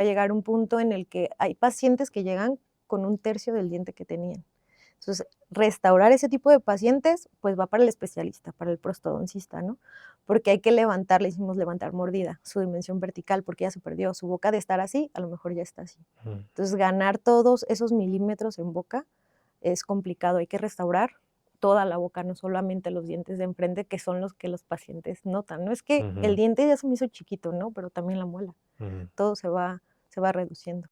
Va a llegar un punto en el que hay pacientes que llegan con 1/3 del diente que tenían. Entonces, restaurar ese tipo de pacientes, pues va para el especialista, para el prostodoncista, ¿no? Porque hay que levantar, le hicimos levantar mordida, su dimensión vertical, porque ya se perdió. Su boca de estar así, a lo mejor ya está así. Ujú. Entonces, ganar todos esos milímetros en boca es complicado, hay que restaurar toda la boca, no solamente los dientes de enfrente, que son los que los pacientes notan. No es que el Ujú. diente ya se me hizo chiquito, ¿no? Pero también la muela, Ujú. todo se va reduciendo.